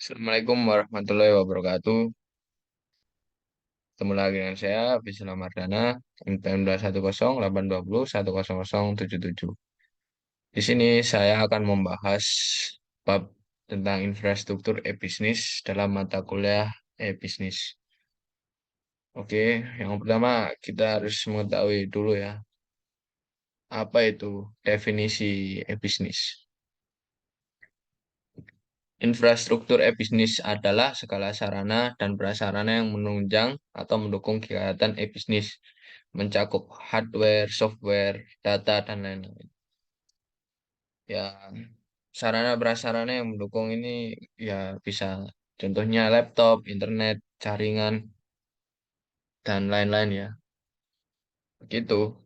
Assalamualaikum warahmatullahi wabarakatuh. Ketemu lagi dengan saya, Bisla Mardana, NPM 210 820 10077. Di sini saya akan membahas bab tentang infrastruktur e-bisnis dalam mata kuliah e-bisnis. Oke, yang pertama kita harus mengetahui dulu ya, apa itu definisi e-bisnis. Infrastruktur e-bisnis adalah segala sarana dan prasarana yang menunjang atau mendukung kegiatan e-bisnis, mencakup hardware, software, data, dan lain-lain. Ya, sarana prasarana yang mendukung ini ya bisa contohnya laptop, internet, jaringan, dan lain-lain ya. Begitu.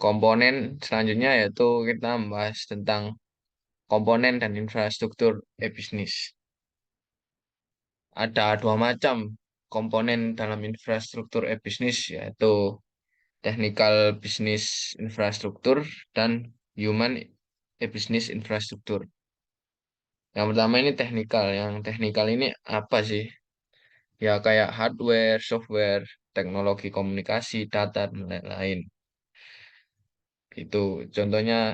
Komponen selanjutnya yaitu kita membahas tentang komponen dan infrastruktur e-bisnis. Ada dua macam komponen dalam infrastruktur e-bisnis, yaitu technical business infrastruktur dan human e-business infrastruktur. Yang pertama ini technical. Yang technical ini apa sih? Ya kayak hardware, software, teknologi komunikasi, data, dan lain-lain. Itu contohnya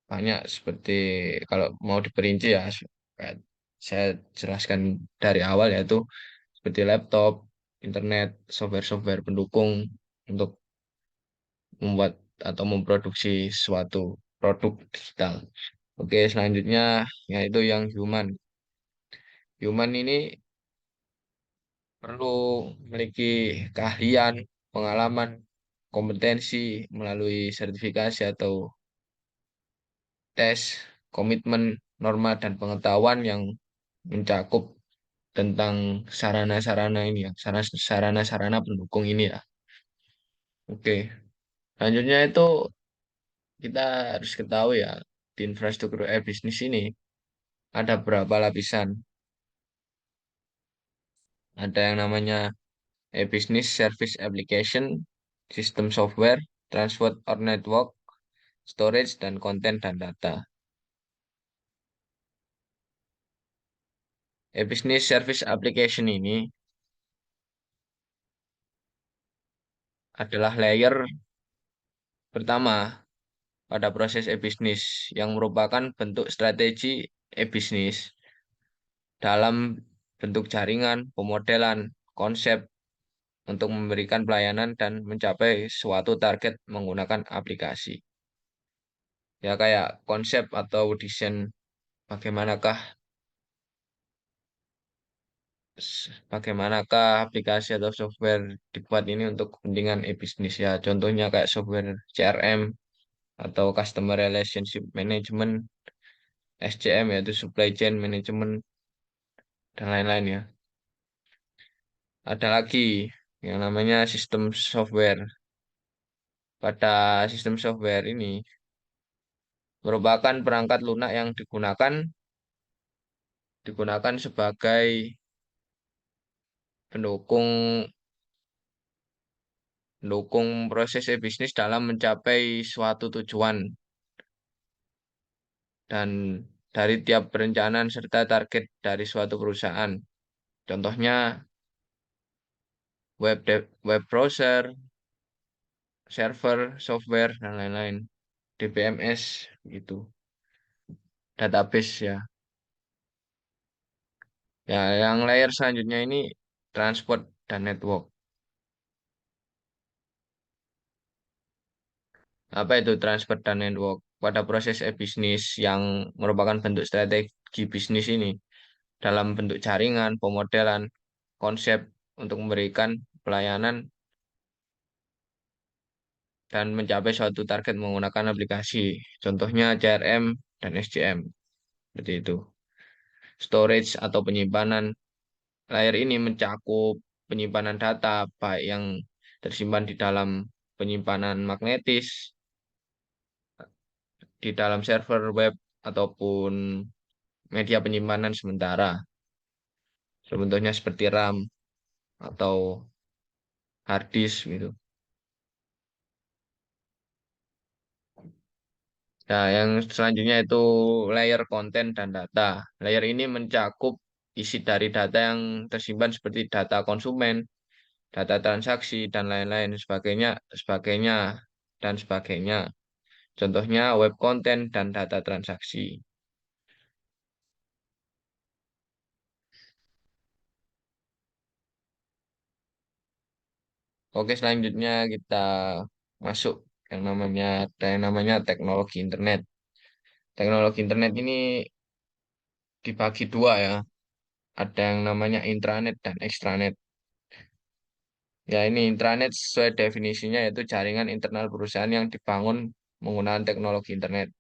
banyak seperti kalau mau diperinci ya, kayak saya jelaskan dari awal yaitu seperti laptop, internet, software-software pendukung untuk membuat atau memproduksi suatu produk digital. Oke, selanjutnya yaitu yang human. Human ini perlu memiliki keahlian, pengalaman, kompetensi melalui sertifikasi atau tes, komitmen, norma, dan pengetahuan yang mencakup tentang sarana-sarana ini ya, sarana-sarana pendukung ini ya. Oke, selanjutnya itu kita harus ketahui ya, di infrastruktur e-bisnis ini ada berapa lapisan. Ada yang namanya e-business service application, sistem software, transport or network, storage, dan konten dan data. E-business service application ini adalah layer pertama pada proses e-business yang merupakan bentuk strategi e-business dalam bentuk jaringan, pemodelan, konsep untuk memberikan pelayanan dan mencapai suatu target menggunakan aplikasi. Ya kayak konsep atau desain bagaimanakah bagaimanakah aplikasi atau software dibuat ini untuk kepentingan e-bisnis ya. Contohnya kayak software CRM atau Customer Relationship Management, SCM yaitu Supply Chain Management, dan lain-lain ya. Ada lagi yang namanya sistem software. Pada sistem software ini merupakan perangkat lunak yang digunakan sebagai pendukung pendukung proses e-bisnis dalam mencapai suatu tujuan dan dari tiap perencanaan serta target dari suatu perusahaan. Contohnya web browser, server, software, dan lain-lain. DBMS gitu, database ya. Ya, yang layer selanjutnya ini transport dan network. Apa itu transport dan network? Pada proses e-bisnis yang merupakan bentuk strategi bisnis ini dalam bentuk jaringan, pemodelan, konsep untuk memberikan pelayanan dan mencapai suatu target menggunakan aplikasi. Contohnya CRM dan SCM. Seperti itu. Storage atau penyimpanan. Layer ini mencakup penyimpanan data, baik yang tersimpan di dalam penyimpanan magnetis, di dalam server web, ataupun media penyimpanan sementara. Contohnya seperti RAM atau hard disk gitu. Nah, yang selanjutnya itu layer konten dan data. Layer ini mencakup isi dari data yang tersimpan seperti data konsumen, data transaksi, dan lain-lain sebagainya, dan sebagainya. Contohnya web konten dan data transaksi. Oke, selanjutnya kita masuk yang namanya teknologi internet. Teknologi internet ini dibagi dua ya. Ada yang namanya intranet dan extranet. Ya, ini intranet sesuai definisinya yaitu jaringan internal perusahaan yang dibangun menggunakan teknologi internet.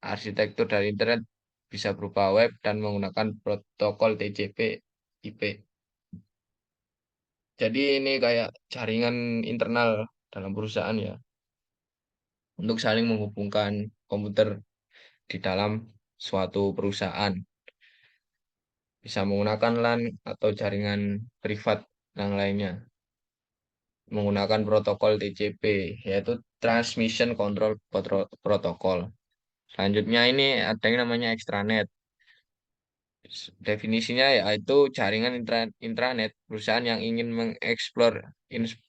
Arsitektur dari internet bisa berupa web dan menggunakan protokol TCP, IP. Jadi ini kayak jaringan internal dalam perusahaan ya, untuk saling menghubungkan komputer di dalam suatu perusahaan. Bisa menggunakan LAN atau jaringan privat yang lainnya. Menggunakan protokol TCP, yaitu Transmission Control Protocol. Selanjutnya ini ada yang namanya extranet. Definisinya yaitu jaringan intranet perusahaan yang ingin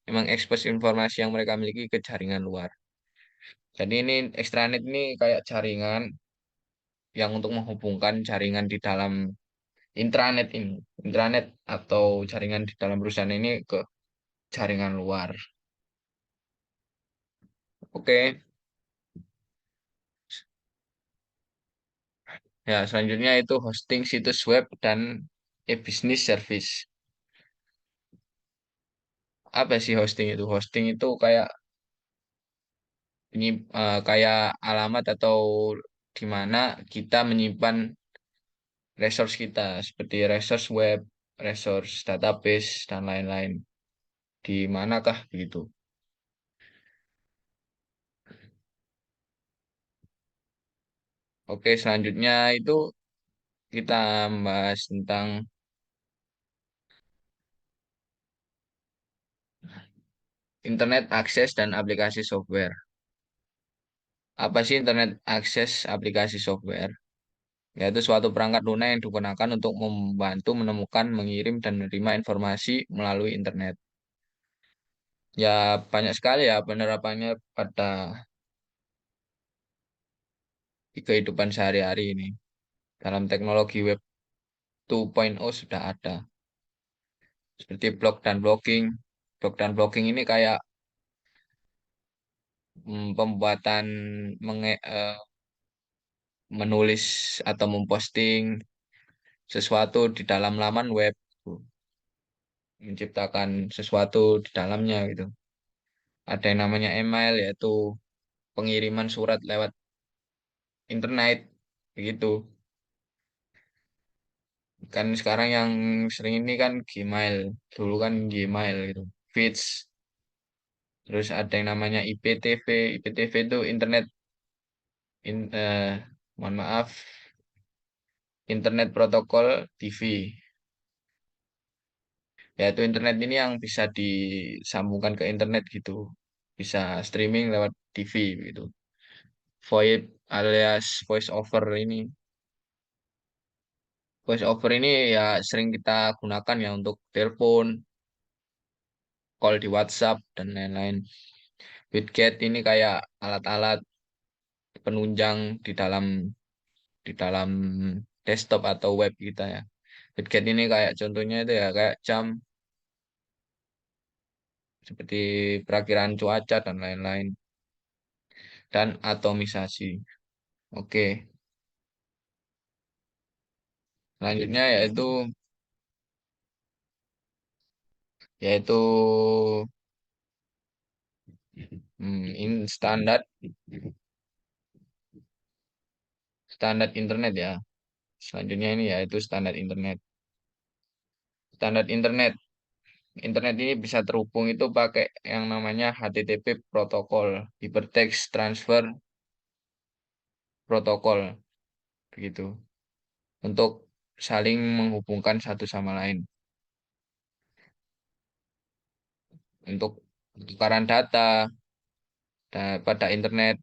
mengekspos informasi yang mereka miliki ke jaringan luar. Jadi ini extranet ini kayak jaringan yang untuk menghubungkan jaringan di dalam intranet ini. Intranet atau jaringan di dalam perusahaan ini ke jaringan luar. Oke, ya selanjutnya itu hosting situs web dan e-business service. Apa sih hosting itu? Hosting itu kayak kayak alamat atau di mana kita menyimpan resource kita seperti resource web, resource database dan lain-lain. Di manakah begitu? Oke, selanjutnya itu kita membahas tentang internet akses dan aplikasi software. Apa sih internet akses aplikasi software? Yaitu suatu perangkat lunak yang digunakan untuk membantu menemukan, mengirim, dan menerima informasi melalui internet. Ya, banyak sekali ya penerapannya pada kehidupan sehari-hari ini. Dalam teknologi web 2.0 sudah ada. Seperti blog dan blogging. Blog dan blogging ini kayak pembuatan menulis atau memposting sesuatu di dalam laman web. Menciptakan sesuatu di dalamnya gitu. Ada yang namanya email yaitu pengiriman surat lewat internet begitu. Kan sekarang yang sering ini kan Gmail, dulu kan Gmail gitu. Feeds, terus ada yang namanya IPTV. IPTV itu internet in, eh, mohon maaf, internet protokol TV. Yaitu internet ini yang bisa disambungkan ke internet gitu. Bisa streaming lewat TV gitu. VoIP alias voice over ini. Voice over ini ya sering kita gunakan ya untuk telepon, call di WhatsApp dan lain-lain. Widget ini kayak alat-alat penunjang di dalam desktop atau web kita ya. Widget ini kayak contohnya itu ya kayak jam seperti perakiraan cuaca dan lain-lain dan atomisasi. Oke, selanjutnya yaitu standar standar internet ya. Selanjutnya ini yaitu standar internet. Standar internet. Internet ini bisa terhubung itu pakai yang namanya HTTP protokol, Hypertext Transfer Protocol, begitu. Untuk saling menghubungkan satu sama lain. Untuk tukaran data pada internet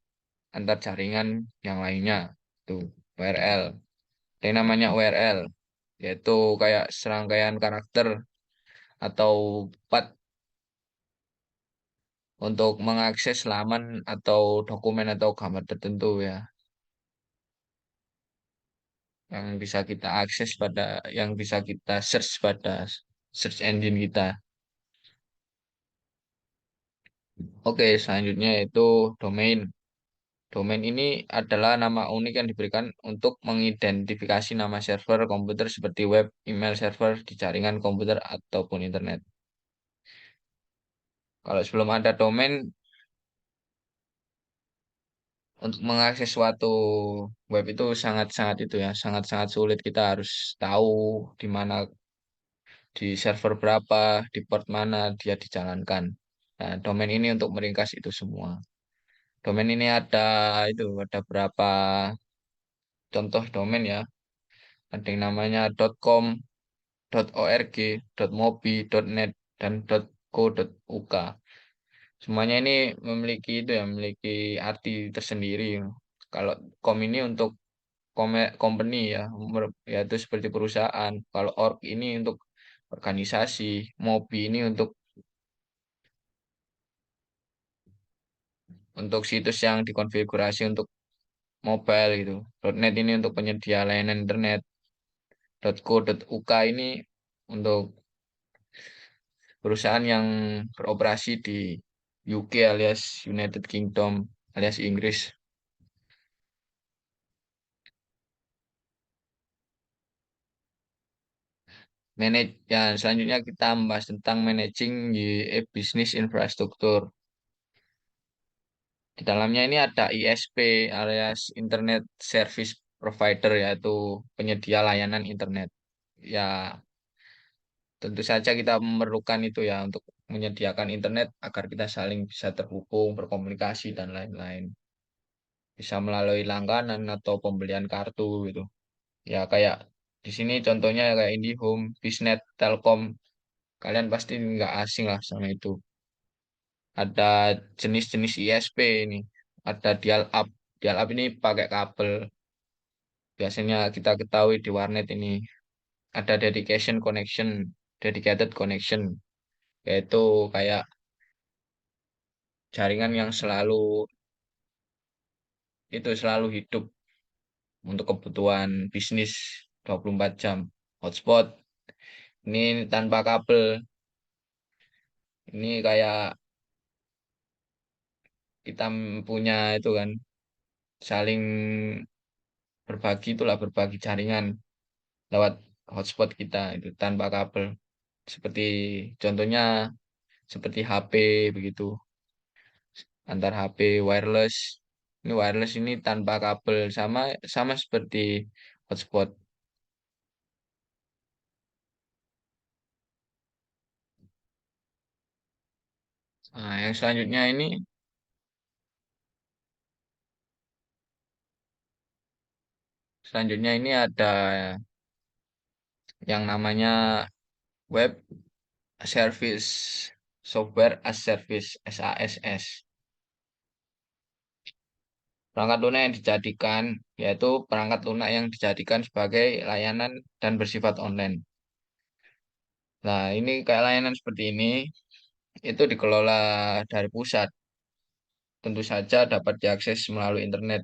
antar jaringan yang lainnya. Tuh, URL. Ada yang namanya URL, yaitu kayak serangkaian karakter atau path untuk mengakses laman atau dokumen atau gambar tertentu ya, yang bisa kita akses pada, yang bisa kita search pada search engine kita. Oke, selanjutnya yaitu domain. Domain ini adalah nama unik yang diberikan untuk mengidentifikasi nama server komputer seperti web, email server di jaringan komputer ataupun internet. Kalau sebelum ada domain, untuk mengakses suatu web itu sangat-sangat itu ya, sangat-sangat sulit. Kita harus tahu di mana, di server berapa, di port mana dia dijalankan. Nah, domain ini untuk meringkas itu semua. Domain ini ada berapa contoh domain ya. Ada yang namanya .com, .org, .mobi, .net, dan .co.uk. Semuanya ini memiliki itu ya, memiliki arti tersendiri. Kalau com ini untuk company ya, yaitu seperti perusahaan. Kalau org ini untuk organisasi, mobi ini untuk situs yang dikonfigurasi untuk mobile gitu. .net ini untuk penyedia layanan internet. .co.uk ini untuk perusahaan yang beroperasi di UK alias United Kingdom alias Inggris. Ya, selanjutnya kita membahas tentang managing di business infrastruktur. Di dalamnya ini ada ISP alias Internet Service Provider, yaitu penyedia layanan internet. Ya, tentu saja kita memerlukan itu ya untuk menyediakan internet agar kita saling bisa terhubung, berkomunikasi dan lain-lain. Bisa melalui langganan atau pembelian kartu gitu. Ya kayak di sini contohnya kayak IndiHome, Bisnet, Telkom. Kalian pasti nggak asing lah sama itu. Ada jenis-jenis ISP ini. Ada dial up. Dial up ini pakai kabel. Biasanya kita ketahui di warnet ini ada dedicated connection, yaitu kayak jaringan yang selalu hidup untuk kebutuhan bisnis 24 jam. Hotspot ini tanpa kabel. Ini kayak kita punya itu kan, saling berbagi jaringan lewat hotspot kita itu tanpa kabel. Seperti contohnya seperti HP begitu, antar HP wireless. Ini wireless ini tanpa kabel, sama sama seperti hotspot. Nah, yang selanjutnya ini ada yang namanya web service, software as service, SaaS. Perangkat lunak yang dijadikan, yaitu perangkat lunak yang dijadikan sebagai layanan dan bersifat online. Nah, ini kayak layanan seperti ini, itu dikelola dari pusat. Tentu saja dapat diakses melalui internet.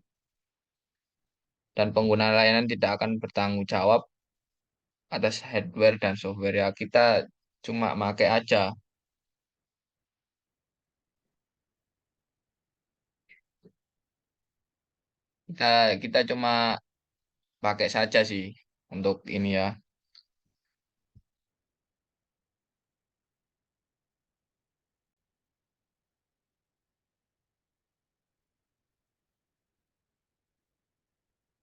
Dan pengguna layanan tidak akan bertanggung jawab atas hardware dan software ya. Kita cuma pakai aja. Kita kita cuma pakai saja sih untuk ini ya.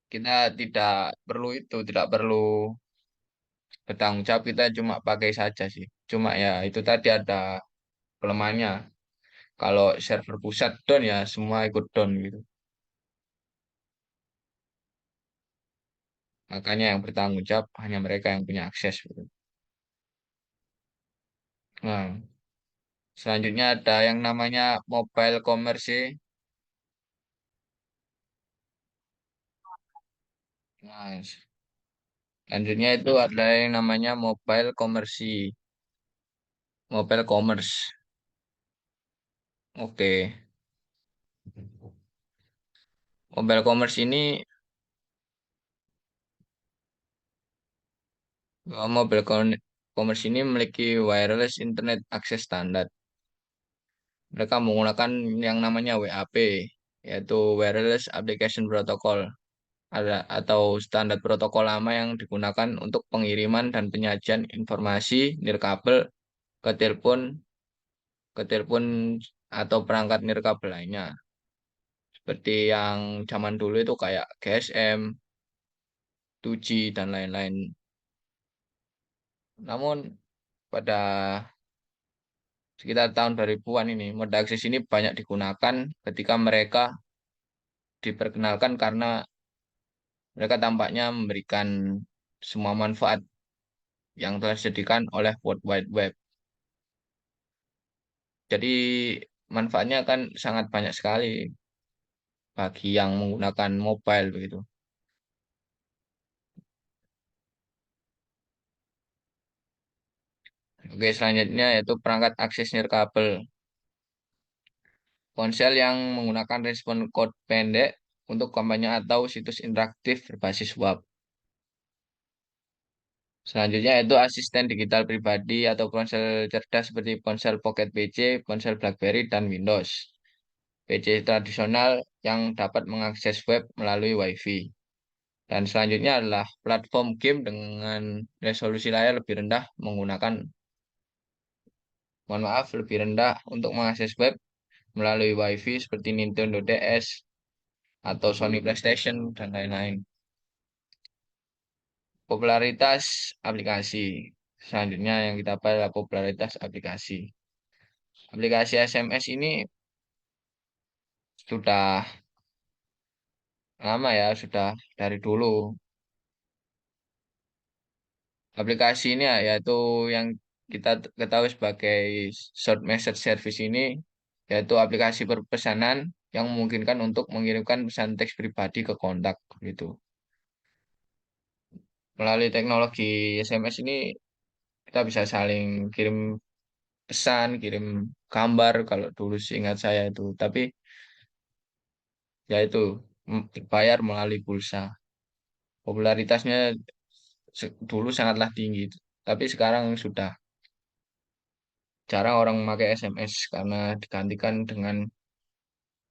Kita tidak perlu bertanggung jawab, kita cuma pakai saja sih. Cuma ya itu tadi ada kelemahannya. Kalau server pusat down ya semua ikut down gitu. Makanya yang bertanggung jawab hanya mereka yang punya akses gitu. Nah, selanjutnya ada yang namanya mobile commerce. Nah, selanjutnya itu adalah yang namanya mobile commerce. Mobile commerce. Oke. Mobile commerce ini, commerce ini memiliki wireless internet akses standar. Mereka menggunakan yang namanya WAP, yaitu Wireless Application Protocol, atau standar protokol lama yang digunakan untuk pengiriman dan penyajian informasi nirkabel ke telepon, ke telepon atau perangkat nirkabel lainnya. Seperti yang zaman dulu itu kayak GSM, 2G, dan lain-lain. Namun pada sekitar tahun 2000-an ini, mode akses ini banyak digunakan ketika mereka diperkenalkan karena mereka tampaknya memberikan semua manfaat yang telah disediakan oleh World Wide Web. Jadi manfaatnya kan sangat banyak sekali bagi yang menggunakan mobile begitu. Oke, selanjutnya yaitu perangkat akses nirkabel. Ponsel yang menggunakan respon kode pendek untuk kampanye atau situs interaktif berbasis web. Selanjutnya itu asisten digital pribadi atau ponsel cerdas seperti ponsel Pocket PC, ponsel BlackBerry, dan Windows. PC tradisional yang dapat mengakses web melalui Wi-Fi. Dan selanjutnya adalah platform game dengan resolusi layar lebih rendah menggunakan, mohon maaf, lebih rendah untuk mengakses web melalui Wi-Fi seperti Nintendo DS atau Sony PlayStation dan lain-lain. Popularitas aplikasi. Selanjutnya yang kita bahas adalah popularitas aplikasi. Aplikasi SMS ini sudah lama ya, sudah dari dulu. Aplikasi ini ya, yaitu yang kita ketahui sebagai short message service ini, yaitu aplikasi perpesanan yang memungkinkan untuk mengirimkan pesan teks pribadi ke kontak gitu. Melalui teknologi SMS ini kita bisa saling kirim pesan, kirim gambar kalau dulu sih ingat saya itu. Tapi ya itu bayar melalui pulsa. Popularitasnya dulu sangatlah tinggi, tapi sekarang sudah jarang orang memakai SMS karena digantikan dengan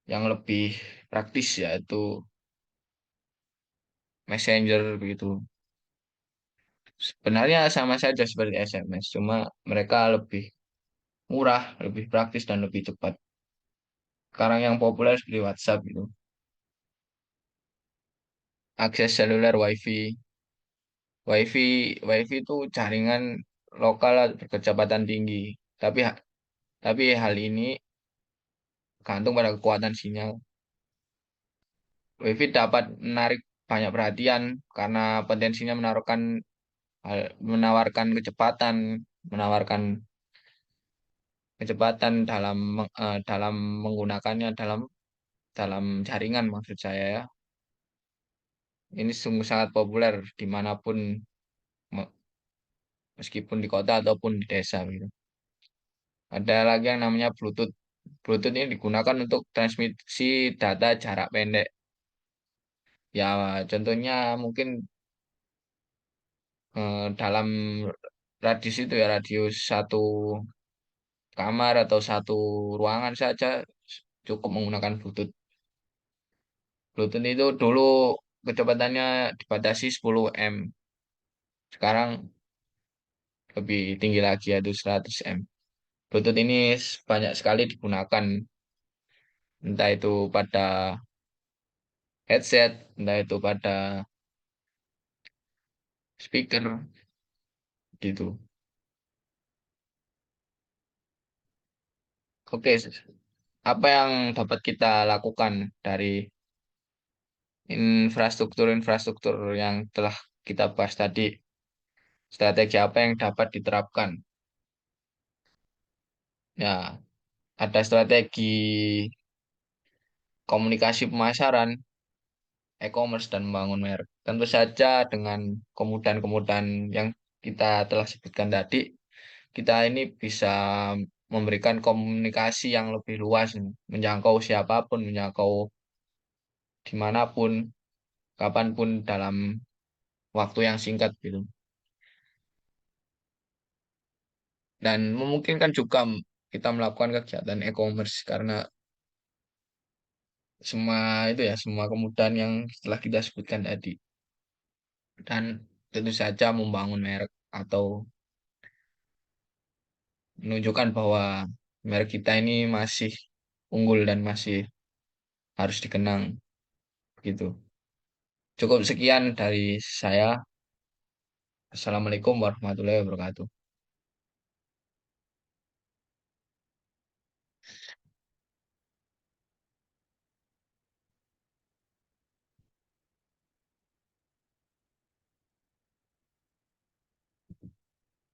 yang lebih praktis yaitu Messenger begitu. Sebenarnya sama saja seperti SMS, cuma mereka lebih murah, lebih praktis dan lebih cepat. Sekarang yang populer seperti WhatsApp gitu. Akses seluler WiFi. WiFi WiFi itu jaringan lokal berkecepatan tinggi. Tapi tapi hal ini gantung pada kekuatan sinyal. WiFi dapat menarik banyak perhatian karena potensinya menawarkan menawarkan kecepatan dalam menggunakannya dalam dalam jaringan maksud saya ya. Ini sungguh sangat populer dimanapun me- meskipun di kota ataupun di desa gitu. Ada lagi yang namanya Bluetooth. Bluetooth ini digunakan untuk transmisi data jarak pendek. Ya contohnya mungkin dalam radius itu ya radius satu kamar atau satu ruangan saja cukup menggunakan Bluetooth. Bluetooth itu dulu kecepatannya dibatasi 10 m. Sekarang lebih tinggi lagi yaitu 100 m. Bluetooth ini banyak sekali digunakan entah itu pada headset, entah itu pada speaker gitu. Oke, apa yang dapat kita lakukan dari infrastruktur-infrastruktur yang telah kita bahas tadi? Strategi apa yang dapat diterapkan? Ya, ada strategi komunikasi pemasaran, e-commerce dan membangun merek. Tentu saja dengan kemudahan-kemudahan yang kita telah sebutkan tadi, kita ini bisa memberikan komunikasi yang lebih luas, nih, menjangkau siapapun, menjangkau dimanapun, kapanpun dalam waktu yang singkat gitu. Dan memungkinkan juga kita melakukan kegiatan e-commerce karena semua itu ya, semua kemudahan yang setelah kita sebutkan tadi. Dan tentu saja membangun merek atau menunjukkan bahwa merek kita ini masih unggul dan masih harus dikenang gitu. Cukup sekian dari saya. Assalamualaikum warahmatullahi wabarakatuh.